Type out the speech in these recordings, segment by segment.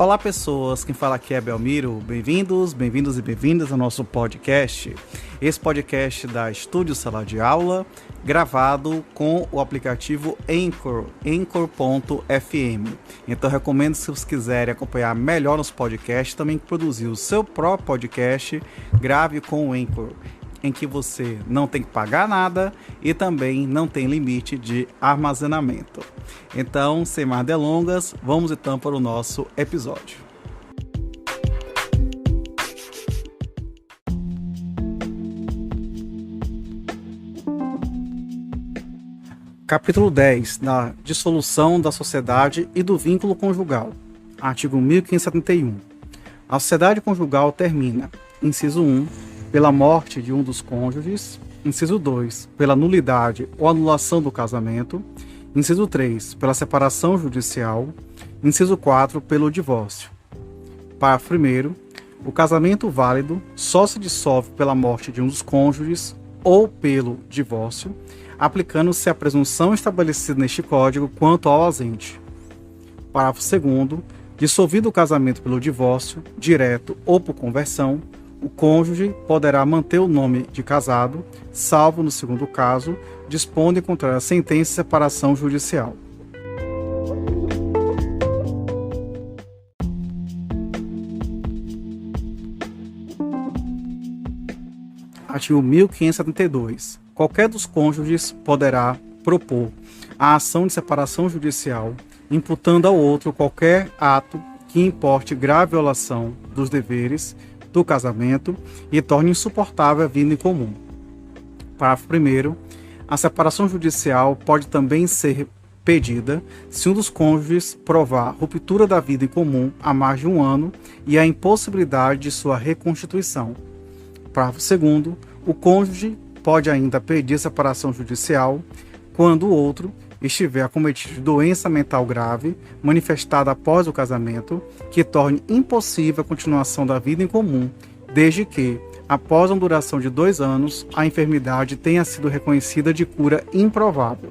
Olá pessoas, quem fala aqui é Belmiro, bem-vindos e bem-vindas ao nosso podcast. Esse podcast da Estúdio Sala de Aula, gravado com o aplicativo Anchor, Anchor.fm. Então recomendo, se vocês quiserem acompanhar melhor nos podcasts, também produzir o seu próprio podcast, grave com o Anchor, em que você não tem que pagar nada e também não tem limite de armazenamento. Então, sem mais delongas, vamos então para o nosso episódio. Capítulo 10, da dissolução da sociedade e do vínculo conjugal. Artigo 1571. A sociedade conjugal termina, inciso 1, pela morte de um dos cônjuges, inciso 2, pela nulidade ou anulação do casamento, inciso 3, pela separação judicial, inciso 4, pelo divórcio. Parágrafo 1º, o casamento válido só se dissolve pela morte de um dos cônjuges ou pelo divórcio, aplicando-se a presunção estabelecida neste Código quanto ao ausente. Parágrafo 2º, dissolvido o casamento pelo divórcio, direto ou por conversão, o cônjuge poderá manter o nome de casado, salvo no segundo caso, dispondo em contrário a sentença de separação judicial. Artigo 1572. Qualquer dos cônjuges poderá propor a ação de separação judicial, imputando ao outro qualquer ato que importe grave violação dos deveres do casamento e torne insuportável a vida em comum. Parágrafo 1º. A separação judicial pode também ser pedida se um dos cônjuges provar ruptura da vida em comum há mais de um ano e a impossibilidade de sua reconstituição. Parágrafo 2º. O cônjuge pode ainda pedir separação judicial quando o outro estiver acometido de doença mental grave, manifestada após o casamento, que torne impossível a continuação da vida em comum, desde que, após uma duração de 2 anos, a enfermidade tenha sido reconhecida de cura improvável.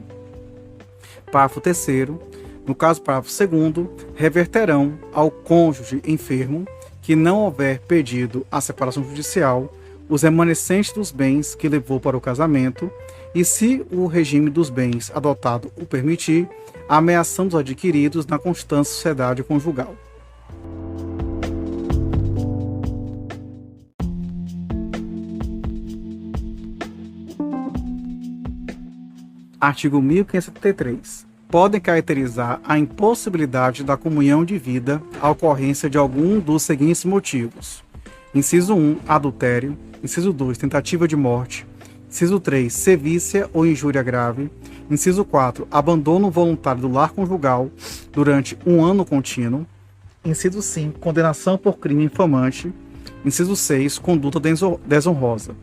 Parágrafo 3º. No caso do parágrafo 2º, reverterão ao cônjuge enfermo que não houver pedido a separação judicial os remanescentes dos bens que levou para o casamento e, se o regime dos bens adotado o permitir, a ameação dos adquiridos na constante sociedade conjugal. Artigo 1573. Podem caracterizar a impossibilidade da comunhão de vida a ocorrência de algum dos seguintes motivos. Inciso 1, adultério. Inciso 2, tentativa de morte. Inciso 3, sevícia ou injúria grave. Inciso 4, abandono voluntário do lar conjugal durante 1 ano contínuo. Inciso 5, condenação por crime infamante. Inciso 6, conduta desonrosa.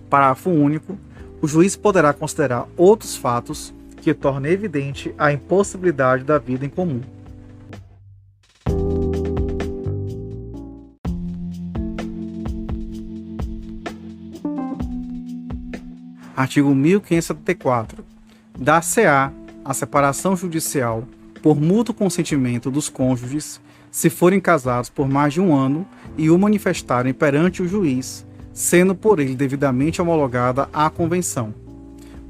Parágrafo único. O juiz poderá considerar outros fatos que tornem evidente a impossibilidade da vida em comum. Artigo 1574. Dar-se-á a separação judicial por mútuo consentimento dos cônjuges, se forem casados por mais de 1 ano e o manifestarem perante o juiz, sendo por ele devidamente homologada a convenção.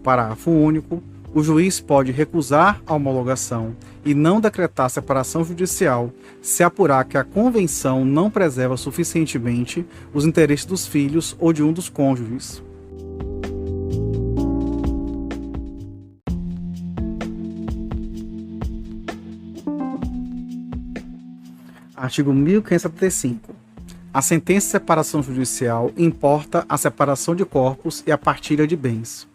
Parágrafo único. O juiz pode recusar a homologação e não decretar separação judicial se apurar que a convenção não preserva suficientemente os interesses dos filhos ou de um dos cônjuges. Artigo 1575. A sentença de separação judicial importa a separação de corpos e a partilha de bens.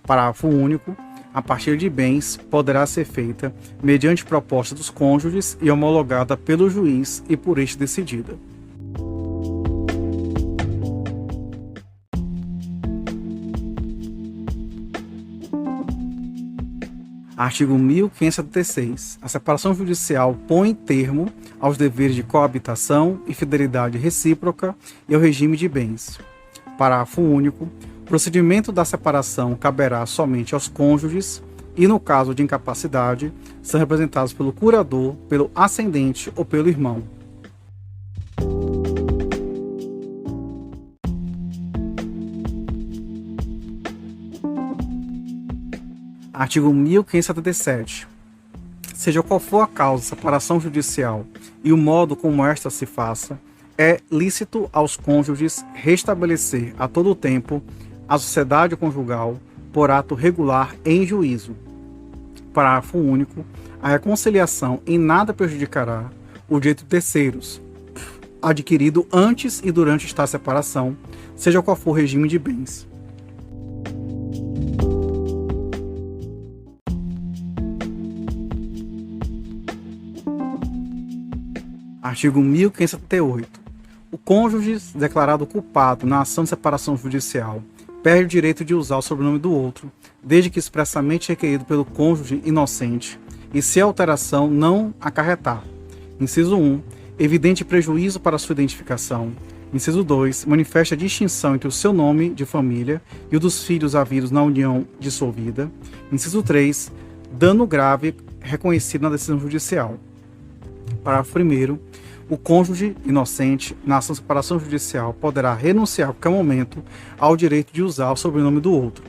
Parágrafo único. A partilha de bens poderá ser feita mediante proposta dos cônjuges e homologada pelo juiz e por este decidida. Artigo 1576. A separação judicial põe termo aos deveres de coabitação e fidelidade recíproca e ao regime de bens. Parágrafo único. O procedimento da separação caberá somente aos cônjuges, e, no caso de incapacidade, são representados pelo curador, pelo ascendente ou pelo irmão. Artigo 1577. Seja qual for a causa de separação judicial e o modo como esta se faça, é lícito aos cônjuges restabelecer a todo tempo a sociedade conjugal por ato regular em juízo. Parágrafo único. A reconciliação em nada prejudicará o direito de terceiros, adquirido antes e durante esta separação, seja qual for o regime de bens. Artigo 1578. O cônjuge declarado culpado na ação de separação judicial perde o direito de usar o sobrenome do outro, desde que expressamente requerido pelo cônjuge inocente, e se a alteração não acarretar. Inciso 1. Evidente prejuízo para sua identificação. Inciso 2. Manifesta distinção entre o seu nome de família e o dos filhos havidos na união dissolvida. Inciso 3. Dano grave reconhecido na decisão judicial. Parágrafo 1º. O cônjuge inocente, na ação de separação judicial, poderá renunciar a qualquer momento ao direito de usar o sobrenome do outro.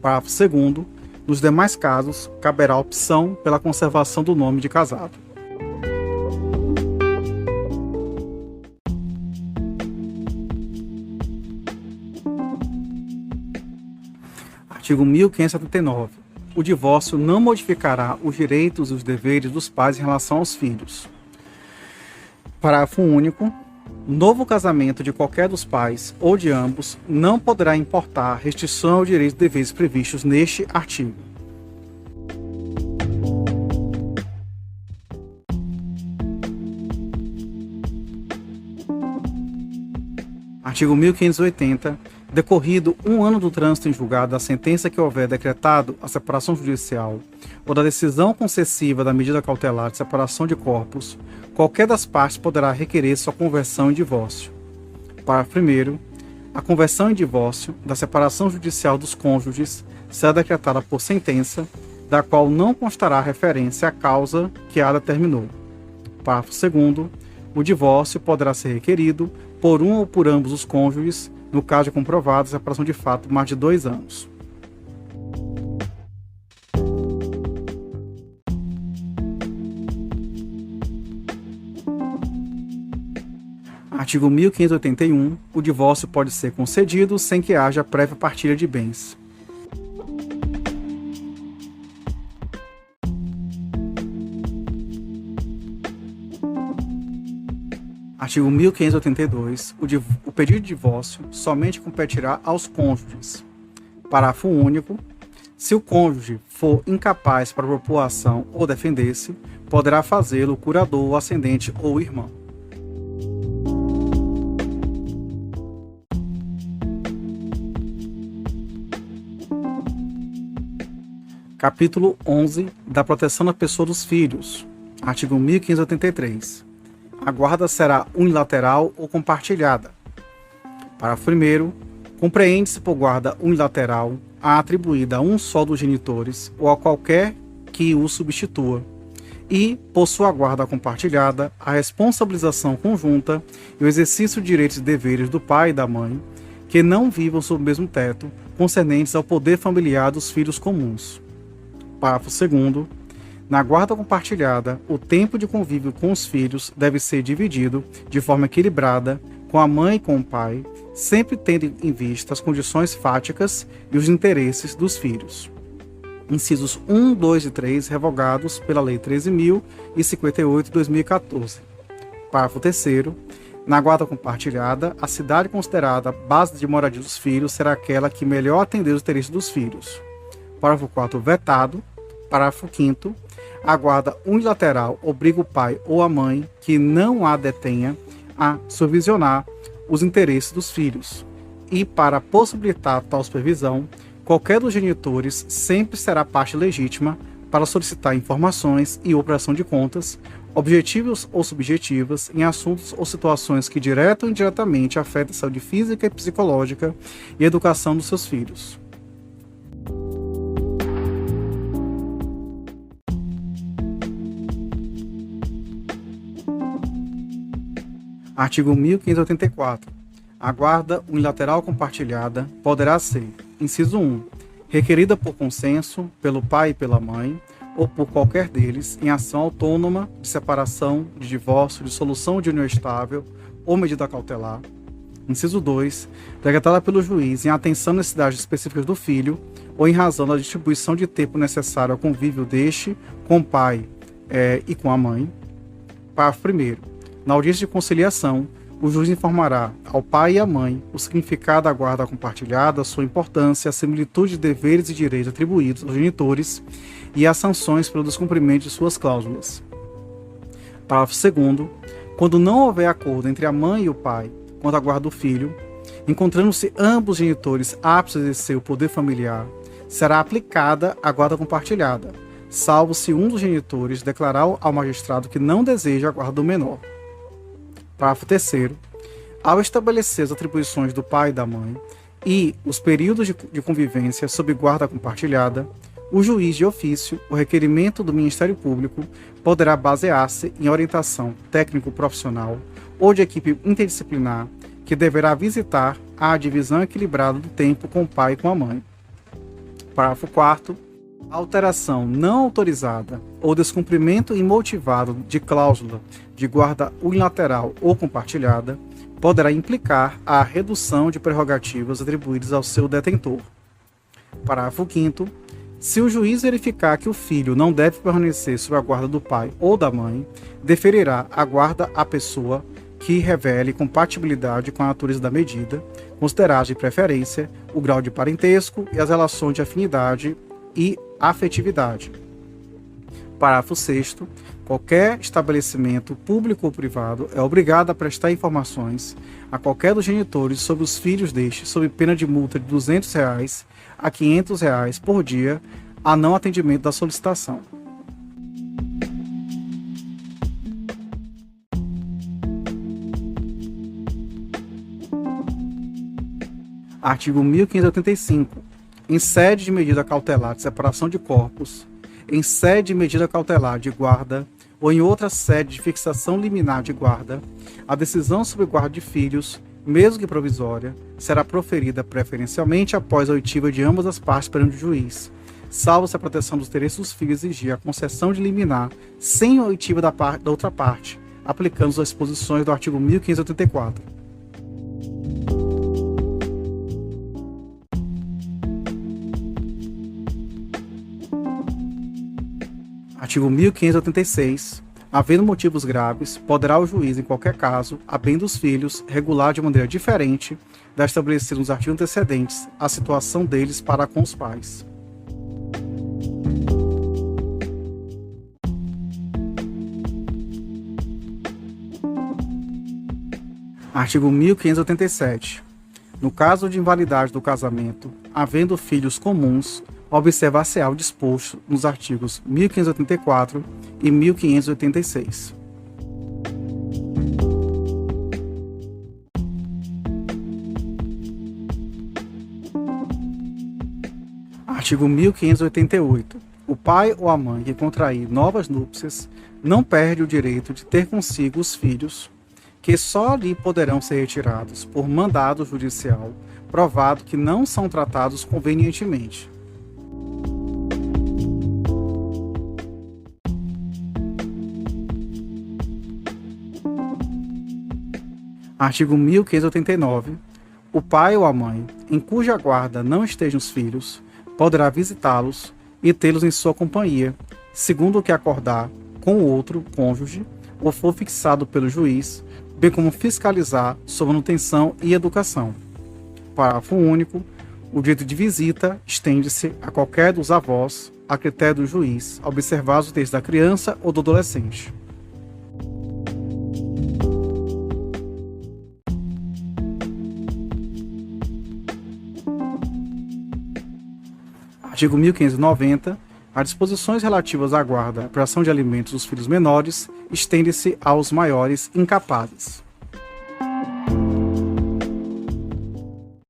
Parágrafo 2º. Nos demais casos, caberá a opção pela conservação do nome de casado. Artigo 1579. O divórcio não modificará os direitos e os deveres dos pais em relação aos filhos. Parágrafo único. Novo casamento de qualquer dos pais ou de ambos não poderá importar restrição aos direitos e deveres previstos neste artigo. Artigo 1580. Decorrido 1 ano do trânsito em julgado da sentença que houver decretado a separação judicial ou da decisão concessiva da medida cautelar de separação de corpos, qualquer das partes poderá requerer sua conversão em divórcio. Parágrafo 1º. A conversão em divórcio da separação judicial dos cônjuges será decretada por sentença, da qual não constará referência à causa que a determinou. Parágrafo 2º. O divórcio poderá ser requerido por um ou por ambos os cônjuges, no caso de comprovada a separação de fato mais de 2 anos. Artigo 1581. O divórcio pode ser concedido sem que haja prévia partilha de bens. Artigo 1582. O pedido de divórcio somente competirá aos cônjuges. Parágrafo único. Se o cônjuge for incapaz para propor a ação ou defender-se, poderá fazê-lo o curador, o ascendente ou o irmão. Capítulo 11. Da proteção da pessoa dos filhos. Artigo 1583. A guarda será unilateral ou compartilhada. Parágrafo 1º. Compreende-se por guarda unilateral a atribuída a um só dos genitores ou a qualquer que o substitua, e, por sua guarda compartilhada, a responsabilização conjunta e o exercício de direitos e deveres do pai e da mãe, que não vivam sob o mesmo teto, concernentes ao poder familiar dos filhos comuns. Parágrafo 2º. Na guarda compartilhada, o tempo de convívio com os filhos deve ser dividido de forma equilibrada com a mãe e com o pai, sempre tendo em vista as condições fáticas e os interesses dos filhos. Incisos 1, 2 e 3 revogados pela Lei 13.058 de 2014. Parágrafo 3º. Na guarda compartilhada, a cidade considerada base de moradia dos filhos será aquela que melhor atender os interesses dos filhos. Parágrafo 4º. Vetado. Parágrafo 5º. A guarda unilateral obriga o pai ou a mãe que não a detenha a supervisionar os interesses dos filhos. E, para possibilitar tal supervisão, qualquer dos genitores sempre será parte legítima para solicitar informações e operação de contas, objetivas ou subjetivas, em assuntos ou situações que direta ou indiretamente afetem a saúde física e psicológica e a educação dos seus filhos. Artigo 1584. A guarda unilateral compartilhada poderá ser: inciso 1, requerida por consenso pelo pai e pela mãe, ou por qualquer deles, em ação autônoma de separação, de divórcio, dissolução de união estável ou medida cautelar. Inciso 2, decretada pelo juiz em atenção às necessidades específicas do filho ou em razão da distribuição de tempo necessário ao convívio deste com o pai e com a mãe. Parágrafo 1º. Na audiência de conciliação, o juiz informará ao pai e à mãe o significado da guarda compartilhada, sua importância, a similitude de deveres e direitos atribuídos aos genitores e as sanções pelo descumprimento de suas cláusulas. Parágrafo 2º. Quando não houver acordo entre a mãe e o pai quanto à guarda do filho, encontrando-se ambos genitores aptos a exercer o poder familiar, será aplicada a guarda compartilhada, salvo se um dos genitores declarar ao magistrado que não deseja a guarda do menor. Parágrafo 3º. Ao estabelecer as atribuições do pai e da mãe e os períodos de convivência sob guarda compartilhada, o juiz de ofício, o requerimento do Ministério Público, poderá basear-se em orientação técnico-profissional ou de equipe interdisciplinar que deverá visitar a divisão equilibrada do tempo com o pai e com a mãe. Parágrafo 4º. A alteração não autorizada ou descumprimento imotivado de cláusula de guarda unilateral ou compartilhada poderá implicar a redução de prerrogativas atribuídas ao seu detentor. Parágrafo 5º. Se o juiz verificar que o filho não deve permanecer sob a guarda do pai ou da mãe, deferirá a guarda à pessoa que revele compatibilidade com a natureza da medida, considerada de preferência o grau de parentesco e as relações de afinidade e afetividade. Parágrafo 6º. Qualquer estabelecimento público ou privado é obrigado a prestar informações a qualquer dos genitores sobre os filhos destes, sob pena de multa de R$ 200 a R$ 500 por dia, a não atendimento da solicitação. Artigo 1585. Em sede de medida cautelar de separação de corpos, em sede de medida cautelar de guarda ou em outra sede de fixação liminar de guarda, a decisão sobre guarda de filhos, mesmo que provisória, será proferida preferencialmente após a oitiva de ambas as partes perante o juiz, salvo se a proteção dos interesses dos filhos exigir a concessão de liminar sem a oitiva da outra parte, aplicando as disposições do artigo 1584. Artigo 1586. Havendo motivos graves, poderá o juiz, em qualquer caso, a bem dos filhos, regular de maneira diferente da estabelecida nos artigos antecedentes a situação deles para com os pais. Artigo 1587. No caso de invalidade do casamento, havendo filhos comuns, observar-se-á o disposto nos artigos 1584 e 1586. Artigo 1588. O pai ou a mãe que contrair novas núpcias não perde o direito de ter consigo os filhos, que só lhe poderão ser retirados por mandado judicial, provado que não são tratados convenientemente. Artigo 1589. O pai ou a mãe, em cuja guarda não estejam os filhos, poderá visitá-los e tê-los em sua companhia, segundo o que acordar com o outro cônjuge ou for fixado pelo juiz, bem como fiscalizar sua manutenção e educação. Parágrafo único. O direito de visita estende-se a qualquer dos avós, a critério do juiz, observados os interesses da criança ou do adolescente. Artigo 1590. As disposições relativas à guarda e prestação de alimentos dos filhos menores estendem-se aos maiores incapazes.